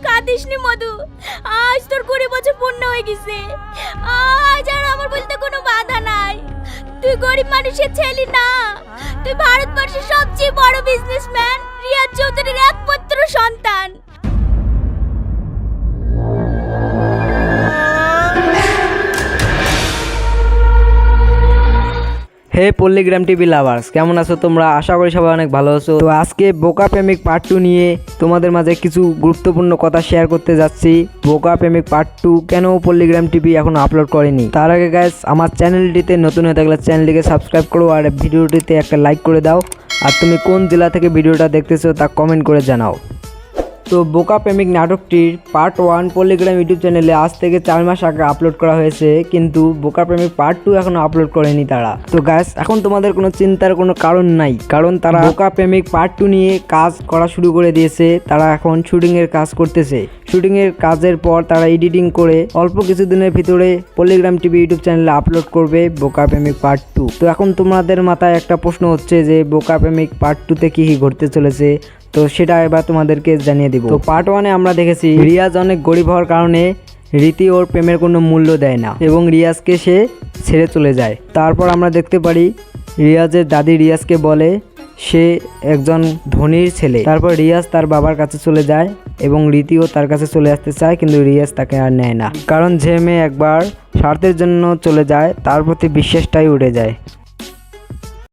কাঁদিস নি মধু, আজ তোর 20 বছর পূর্ণ হয়ে গেছে। আজ আর আমার বলতে কোনো বাধা নাই। তুই গরিব মানুষের ছেলে না, তুই ভারতবর্ষের সবচেয়ে বড় বিজনেসম্যান রিয়াজ চৌধুরীর একমাত্র সন্তান। হে পল্লীগ্রাম টিভি লাভার্স, কেমন আছো তোমরা? আশা করি সবাই অনেক ভালো আছো। তো আজকে বোকা প্রেমিক পার্ট 2 নিয়ে তোমাদের মাঝে কিছু গুরুত্বপূর্ণ কথা শেয়ার করতে যাচ্ছি। বোকা প্রেমিক পার্ট 2 কেন পল্লীগ্রাম টিভি এখনো আপলোড করেনি। তার আগে গাইস, আমার চ্যানেলটিতে নতুন হয়ে থাকলে চ্যানেলটিকে সাবস্ক্রাইব করো আর ভিডিওটিতে একটা লাইক করে দাও। আর তুমি কোন জেলা থেকে ভিডিওটা দেখতেছো তা কমেন্ট করে জানাও। তো বোকা প্রেমিক নাটকটির পার্ট 1 পল্লীগ্রাম ইউটিউব চ্যানেলে আজ থেকে 4 মাস আগে আপলোড করা হয়েছে, কিন্তু বোকা প্রেমিক পার্ট 2 এখনো আপলোড করেনি তারা। তো গাইস, এখন তোমাদের কোনো চিন্তার কোনো কারণ নাই, কারণ তারা বোকা প্রেমিক পার্ট 2 নিয়ে কাজ করা শুরু করে দিয়েছে। তারা এখন শুটিংয়ের কাজ করতেছে। শুটিংয়ের কাজের পর তারা এডিটিং করে অল্প কিছুদিনের ভিতরে পল্লীগ্রাম টিভি ইউটিউব চ্যানেলে আপলোড করবে বোকা প্রেমিক পার্ট 2। তো এখন তোমাদের মাথায় একটা প্রশ্ন হচ্ছে যে বোকা প্রেমিক পার্ট 2তে কি ঘটতে চলেছে, তো সেটা এবার তোমাদেরকে জানিয়ে দিব। তো পার্ট 1-এ আমরা দেখেছি রিয়াজ অনেক গরিব হওয়ার কারণে রীতি ওর প্রেমের কোনো মূল্য দেয় না এবং রিয়াজকে সে ছেড়ে চলে যায়। তারপর আমরা দেখতে পারি রিয়াজের দাদি রিয়াজকে বলে সে একজন ধনীর ছেলে। তারপর রিয়াজ তার বাবার কাছে চলে যায় এবং রীতিও তার কাছে চলে আসতে চায়, কিন্তু রিয়াজ তাকে আর নেয় না, কারণ যে মেয়ে একবার স্বার্থের জন্য চলে যায় তার প্রতি বিশ্বাসটাই উঠে যায়।